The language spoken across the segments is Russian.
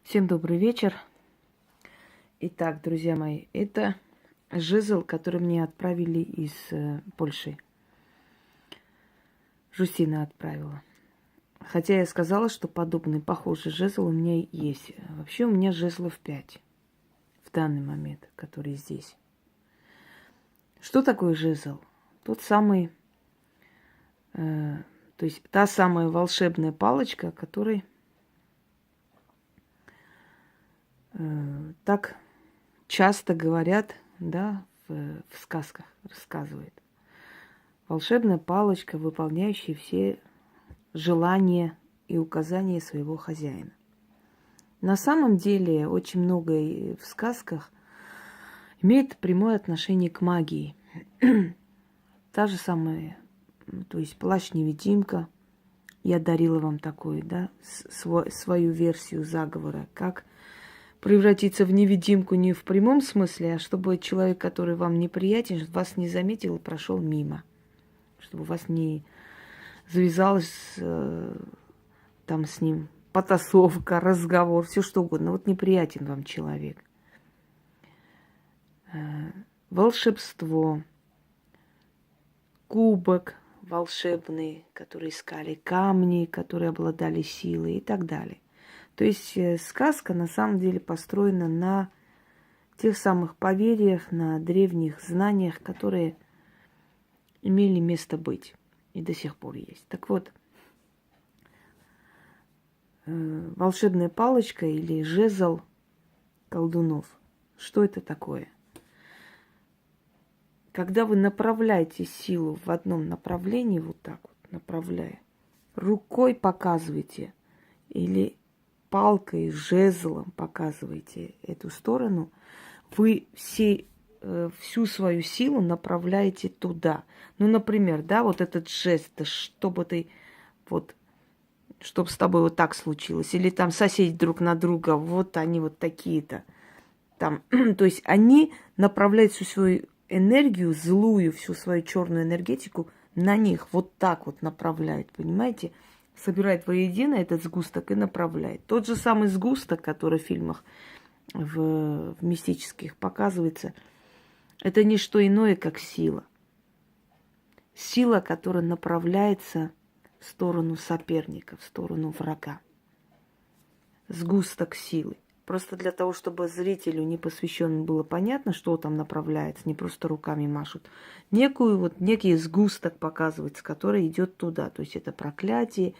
Всем добрый вечер. Итак, друзья мои, это жезл, который мне отправили из Польши. Жустина отправила. Хотя я сказала, что подобный, похожий жезл у меня есть. Вообще у меня жезлов 5 в данный момент, которые здесь. Что такое жезл? Тот самый, то есть та самая волшебная палочка, которой так часто говорят, да, в сказках рассказывают. Волшебная палочка, выполняющая все желания и указания своего хозяина. На самом деле очень многое в сказках имеет прямое отношение к магии. Та же самая, то есть плащ-невидимка. Я дарила вам такой, да, свою версию заговора, как превратиться в невидимку не в прямом смысле, а чтобы человек, который вам неприятен, вас не заметил и прошел мимо. Чтобы у вас не завязалась там с ним потасовка, разговор, все что угодно. Вот неприятен вам человек. Волшебство, кубок волшебный, который искали, камни, которые обладали силой и так далее. То есть сказка на самом деле построена на тех самых поверьях, на древних знаниях, которые имели место быть и до сих пор есть. Так вот, волшебная палочка или жезл колдунов. Что это такое? Когда вы направляете силу в одном направлении, вот так вот направляя, рукой показываете или палкой, жезлом показываете эту сторону, вы всю свою силу направляете туда. Ну, например, да, вот этот жест, чтобы ты вот, чтобы с тобой вот так случилось, или там соседи друг на друга, вот они вот такие-то. Там, то есть они направляют всю свою энергию, злую, всю свою черную энергетику на них. Вот так вот направляют, понимаете? Собирает воедино этот сгусток и направляет. Тот же самый сгусток, который в фильмах в мистических показывается, это не что иное, как сила. Сила, которая направляется в сторону соперника, в сторону врага. Сгусток силы. Просто для того, чтобы зрителю непосвященному было понятно, что там направляется, не просто руками машут. Некий сгусток показывается, который идет туда. То есть это проклятие,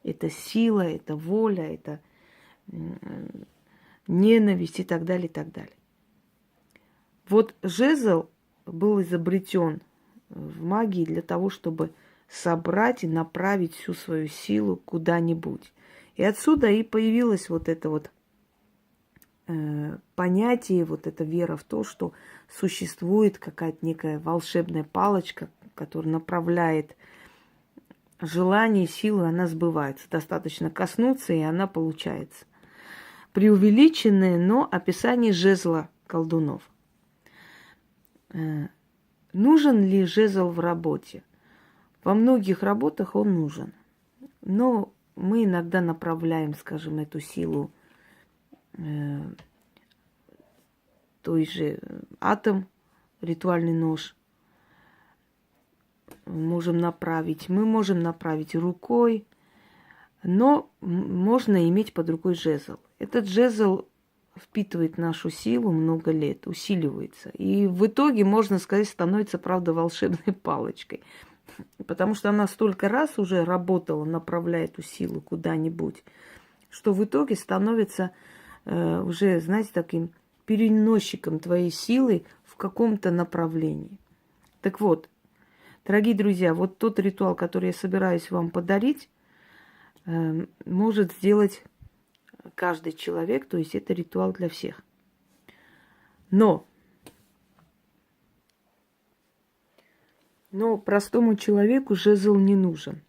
это сила, это воля, это ненависть и так далее, и так далее. Вот жезл был изобретен в магии для того, чтобы собрать и направить всю свою силу куда-нибудь. И отсюда и появилось вот это вот понятие, вот эта вера в то, что существует какая-то некая волшебная палочка, которая направляет желание, силу, она сбывается. Достаточно коснуться, и она получается. Преувеличенное, но описание жезла колдунов. Нужен ли жезл в работе? Во многих работах он нужен. Но мы иногда направляем, скажем, эту силу той же атом, ритуальный нож. Можем направить. Мы можем направить рукой, но можно иметь под рукой жезл. Этот жезл впитывает нашу силу много лет, усиливается. И в итоге, можно сказать, становится, правда, волшебной палочкой. Потому что она столько раз уже работала, направляя эту силу куда-нибудь, что в итоге становится уже, знаете, таким переносчиком твоей силы в каком-то направлении. Так вот, дорогие друзья, вот тот ритуал, который я собираюсь вам подарить, может сделать каждый человек, то есть это ритуал для всех. Но простому человеку жезл не нужен.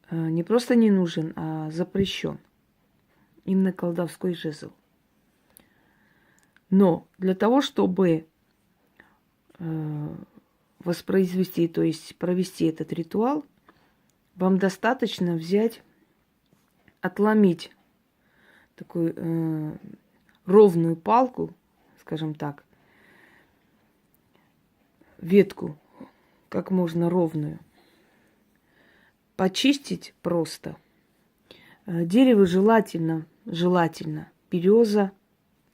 Не просто не нужен, а запрещен. Именно колдовской жезл. Но для того, чтобы воспроизвести, то есть провести этот ритуал, вам достаточно взять, отломить такую ровную палку, скажем так, ветку, как можно ровную, почистить просто. Дерево желательно береза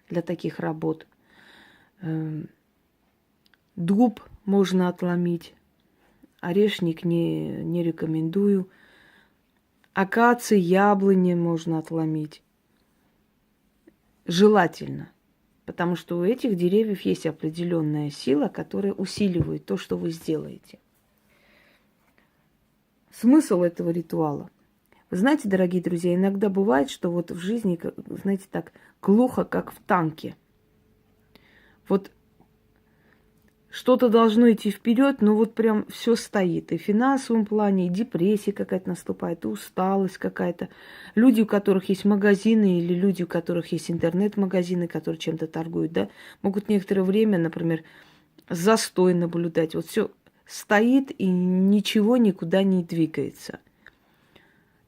для таких работ. Дуб можно отломить, орешник не рекомендую. Акации, яблони можно отломить. Желательно. Потому что у этих деревьев есть определенная сила, которая усиливает то, что вы сделаете. Смысл этого ритуала. Вы знаете, дорогие друзья, иногда бывает, что вот в жизни, знаете, так глухо, как в танке. Вот что-то должно идти вперед, но вот прям все стоит. И в финансовом плане, и депрессия какая-то наступает, и усталость какая-то. Люди, у которых есть магазины, или люди, у которых есть интернет-магазины, которые чем-то торгуют, да, могут некоторое время, например, застой наблюдать. Вот все стоит и ничего никуда не двигается.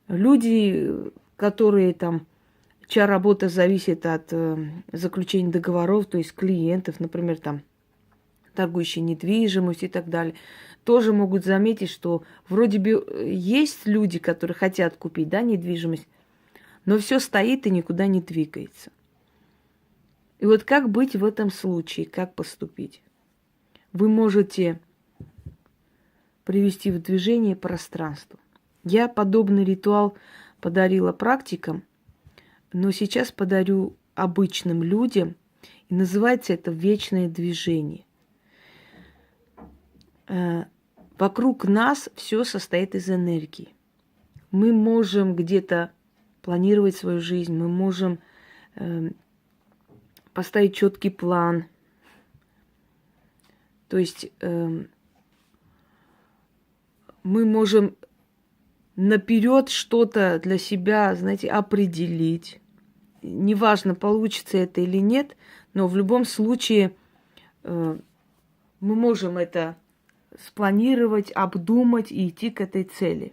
Люди, которые там, чья работа зависит от заключения договоров, то есть клиентов, например, там, торгующие недвижимостью и так далее, тоже могут заметить, что вроде бы есть люди, которые хотят купить, да, недвижимость, но все стоит и никуда не двигается. И вот как быть в этом случае, как поступить? Вы можете привести в движение пространство. Я подобный ритуал подарила практикам, но сейчас подарю обычным людям, и называется это «Вечное движение». Вокруг нас все состоит из энергии. Мы можем где-то планировать свою жизнь, мы можем поставить четкий план. То есть мы можем наперед что-то для себя, знаете, определить. Неважно, получится это или нет, но в любом случае мы можем это спланировать, обдумать и идти к этой цели.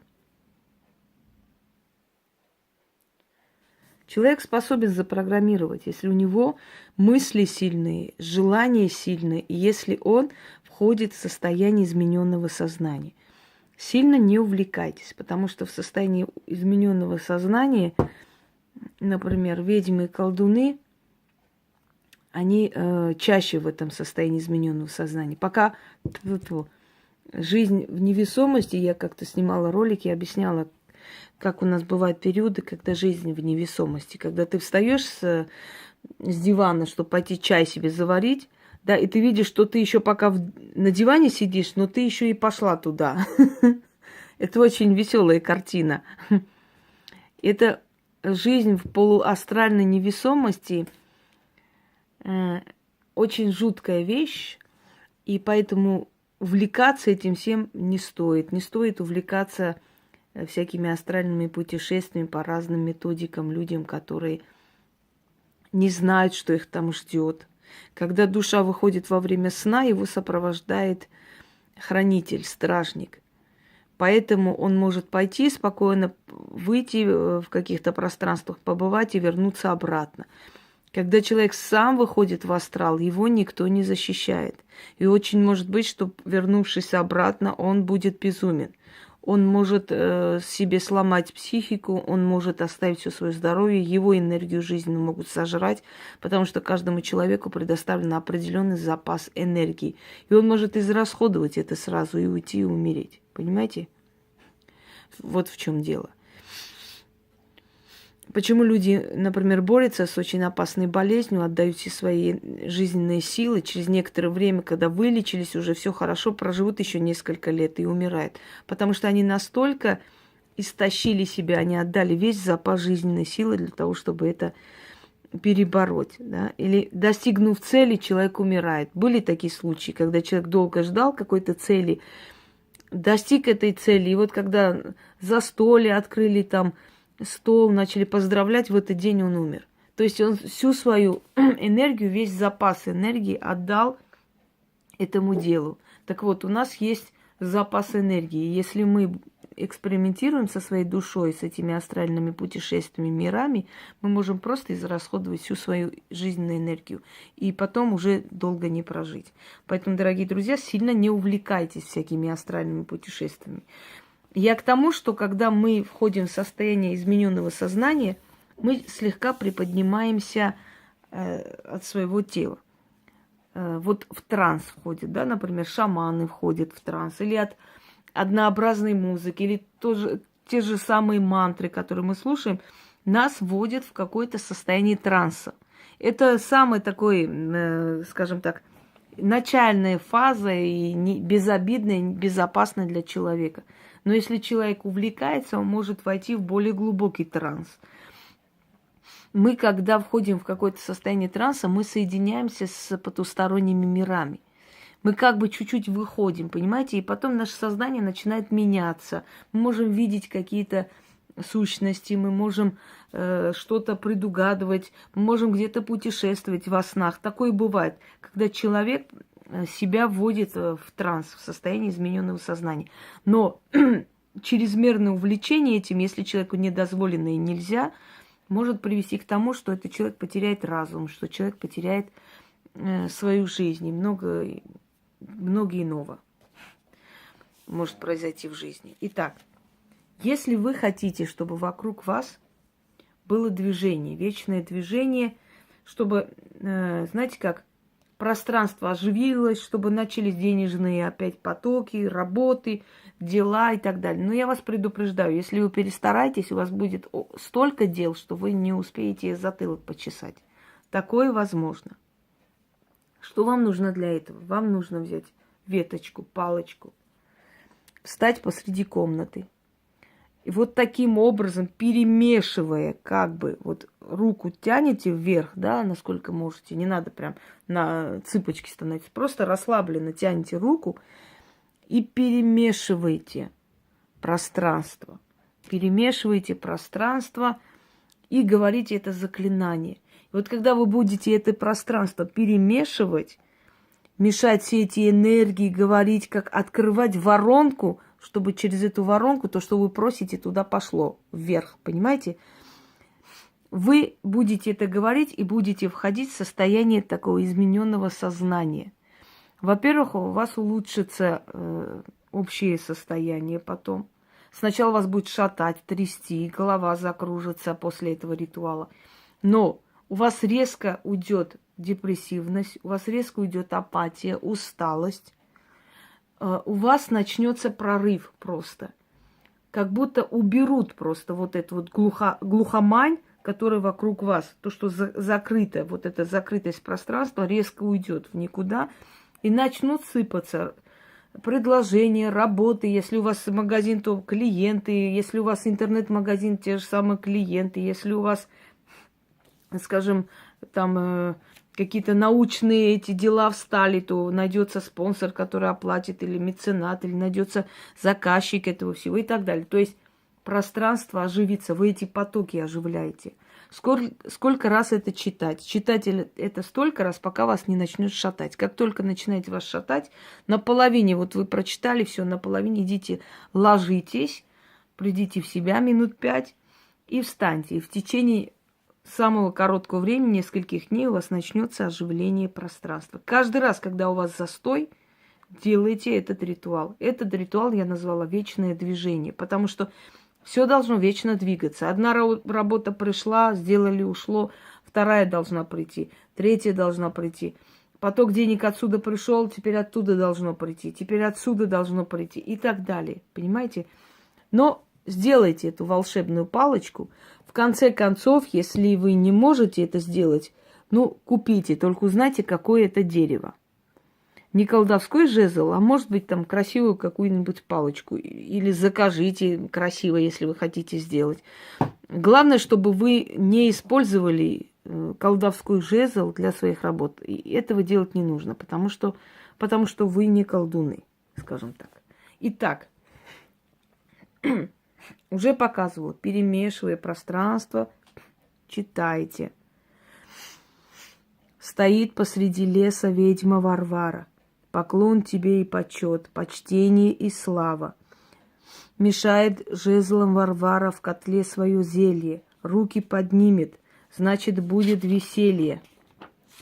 Человек способен запрограммировать, если у него мысли сильные, желания сильные, и если он входит в состояние измененного сознания. Сильно не увлекайтесь, потому что в состоянии измененного сознания, например, ведьмы и колдуны, они чаще в этом состоянии измененного сознания. Пока жизнь в невесомости, я как-то снимала ролики, объясняла, как у нас бывают периоды, когда жизнь в невесомости, когда ты встаешь с дивана, чтобы пойти чай себе заварить, да, и ты видишь, что ты еще пока на диване сидишь, но ты еще и пошла туда. Это очень веселая картина. Это жизнь в полуастральной невесомости очень жуткая вещь, и поэтому увлекаться этим всем не стоит. Не стоит увлекаться всякими астральными путешествиями по разным методикам людям, которые не знают, что их там ждет. Когда душа выходит во время сна, его сопровождает хранитель, стражник. Поэтому он может пойти спокойно, выйти в каких-то пространствах, побывать и вернуться обратно. Когда человек сам выходит в астрал, его никто не защищает. И очень может быть, что, вернувшись обратно, он будет безумен. Он может себе сломать психику, он может оставить все свое здоровье, его энергию жизненную могут сожрать, потому что каждому человеку предоставлен определенный запас энергии. И он может израсходовать это сразу и уйти и умереть. Понимаете? Вот в чем дело. Почему люди, например, борются с очень опасной болезнью, отдают все свои жизненные силы, через некоторое время, когда вылечились, уже все хорошо, проживут еще несколько лет и умирают. Потому что они настолько истощили себя, они отдали весь запас жизненной силы для того, чтобы это перебороть. Да? Или достигнув цели, человек умирает. Были такие случаи, когда человек долго ждал какой-то цели, достиг этой цели, и вот когда застолье открыли там, стол, начали поздравлять, в этот день он умер. То есть он всю свою энергию, весь запас энергии отдал этому делу. Так вот, у нас есть запас энергии. Если мы экспериментируем со своей душой, с этими астральными путешествиями, мирами, мы можем просто израсходовать всю свою жизненную энергию. И потом уже долго не прожить. Поэтому, дорогие друзья, сильно не увлекайтесь всякими астральными путешествиями. Я к тому, что когда мы входим в состояние измененного сознания, мы слегка приподнимаемся от своего тела. Вот в транс входят, да, например, шаманы входят в транс, или от однообразной музыки, или тоже, те же самые мантры, которые мы слушаем, нас вводят в какое-то состояние транса. Это самый такой, скажем так, начальная фаза и безобидная, безопасная для человека. Но если человек увлекается, он может войти в более глубокий транс. Мы, когда входим в какое-то состояние транса, мы соединяемся с потусторонними мирами. Мы как бы чуть-чуть выходим, понимаете, и потом наше сознание начинает меняться. Мы можем видеть какие-то сущности, мы можем что-то предугадывать, мы можем где-то путешествовать во снах. Такое бывает, когда человек себя вводит в транс, в состояние измененного сознания. Но чрезмерное увлечение этим, если человеку недозволено и нельзя, может привести к тому, что этот человек потеряет разум, что человек потеряет свою жизнь. И много иного может произойти в жизни. Итак, если вы хотите, чтобы вокруг вас было движение, вечное движение, чтобы, знаете как, пространство оживилось, чтобы начались денежные опять потоки, работы, дела и так далее. Но я вас предупреждаю, если вы перестараетесь, у вас будет столько дел, что вы не успеете затылок почесать. Такое возможно. Что вам нужно для этого? Вам нужно взять веточку, палочку, встать посреди комнаты. И вот таким образом, перемешивая, как бы, вот руку тянете вверх, да, насколько можете, не надо прям на цыпочки становиться, просто расслабленно тянете руку и перемешиваете пространство. Перемешиваете пространство и говорите это заклинание. И вот когда вы будете это пространство перемешивать, мешать все эти энергии, говорить, как открывать воронку, чтобы через эту воронку то, что вы просите, туда пошло вверх, понимаете? Вы будете это говорить и будете входить в состояние такого измененного сознания. Во-первых, у вас улучшится общее состояние потом. Сначала вас будет шатать, трясти, голова закружится после этого ритуала. Но у вас резко уйдет депрессивность, у вас резко уйдет апатия, усталость. У вас начнется прорыв просто. Как будто уберут просто вот эту вот глухомань, которая вокруг вас. То, что закрыто, вот эта закрытость пространства резко уйдет в никуда. И начнут сыпаться предложения, работы. Если у вас магазин, то клиенты. Если у вас интернет-магазин, те же самые клиенты. Если у вас, скажем, там какие-то научные эти дела встали, то найдется спонсор, который оплатит, или меценат, или найдется заказчик этого всего и так далее. То есть пространство оживится, вы эти потоки оживляете. Сколько раз это читать? Читать это столько раз, пока вас не начнет шатать. Как только начинаете вас шатать, на половине, вот вы прочитали все, на половине идите, ложитесь, придите в себя минут 5 и встаньте. И в течение самого короткого времени, нескольких дней, у вас начнется оживление пространства. Каждый раз, когда у вас застой, делайте этот ритуал. Этот ритуал я назвала вечное движение, потому что все должно вечно двигаться. Одна работа пришла, сделали, ушло, вторая должна прийти, третья должна прийти. Поток денег отсюда пришел, теперь оттуда должно прийти, теперь отсюда должно прийти и так далее. Понимаете? Но сделайте эту волшебную палочку. В конце концов, если вы не можете это сделать, ну, купите, только узнайте, какое это дерево. Не колдовской жезл, а может быть там красивую какую-нибудь палочку. Или закажите красиво, если вы хотите сделать. Главное, чтобы вы не использовали колдовской жезл для своих работ. И этого делать не нужно, потому что вы не колдуны, скажем так. Итак, уже показывала, перемешивая пространство, читайте. Стоит посреди леса ведьма Варвара. Поклон тебе и почет, почтение и слава. Мешает жезлом Варвара в котле свое зелье. Руки поднимет, значит, будет веселье.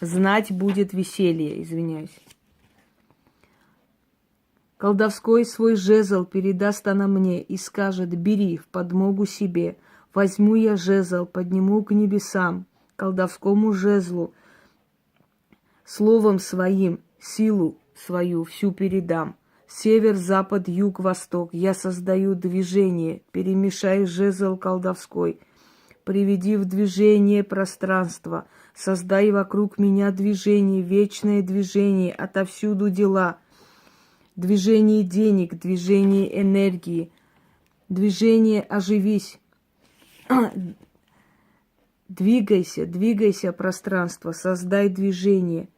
Знать будет веселье, извиняюсь. Колдовской свой жезл передаст она мне и скажет: бери в подмогу себе. Возьму я жезл, подниму к небесам, колдовскому жезлу, словом своим силу свою всю передам. Север, запад, юг, восток, я создаю движение, перемешай жезл колдовской. Приведи в движение пространство, создай вокруг меня движение, вечное движение, отовсюду дела. Движение денег, движение энергии, движение оживись. Двигайся, двигайся, пространство, создай движение.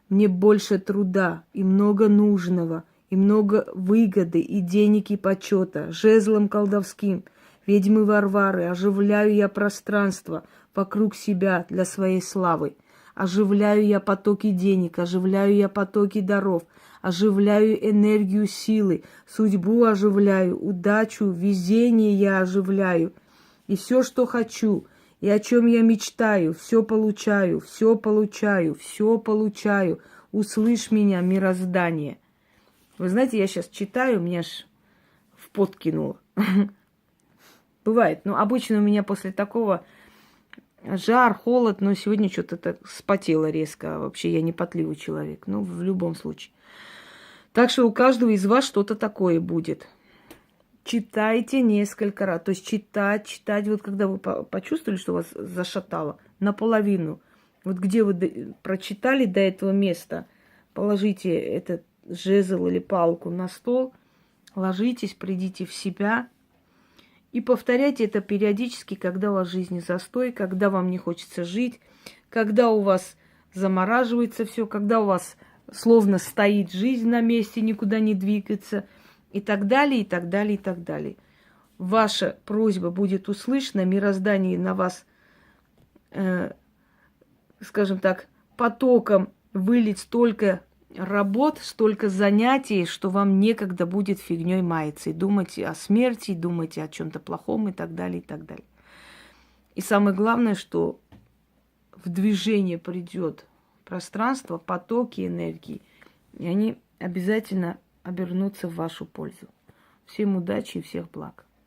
Мне больше труда и много нужного, и много выгоды, и денег, и почета. Жезлом колдовским, ведьмы Варвары, оживляю я пространство вокруг себя для своей славы. Оживляю я потоки денег, оживляю я потоки даров, оживляю энергию силы, судьбу оживляю, удачу, везение я оживляю. И все, что хочу, и о чем я мечтаю, все получаю, все получаю, все получаю. Услышь меня, мироздание. Вы знаете, я сейчас читаю, меня аж в пот кинуло. Бывает. Но обычно у меня после такого жар, холод, но сегодня что-то так вспотело резко. Вообще я не потливый человек. Ну, в любом случае. Так что у каждого из вас что-то такое будет. Читайте несколько раз. То есть читать. Вот когда вы почувствовали, что вас зашатало, наполовину. Вот где вы прочитали до этого места, положите этот жезл или палку на стол, ложитесь, придите в себя и повторяйте это периодически, когда у вас в жизни застой, когда вам не хочется жить, когда у вас замораживается все, когда у вас словно стоит жизнь на месте, никуда не двигается, и так далее, и так далее, и так далее. Ваша просьба будет услышана, мироздание на вас, скажем так, потоком вылить столько работ, столько занятий, что вам некогда будет фигней маяться и думать о смерти, думать о чем-то плохом и так далее, и так далее. И самое главное, что в движение придет пространство, потоки энергии, и они обязательно обернутся в вашу пользу. Всем удачи и всех благ.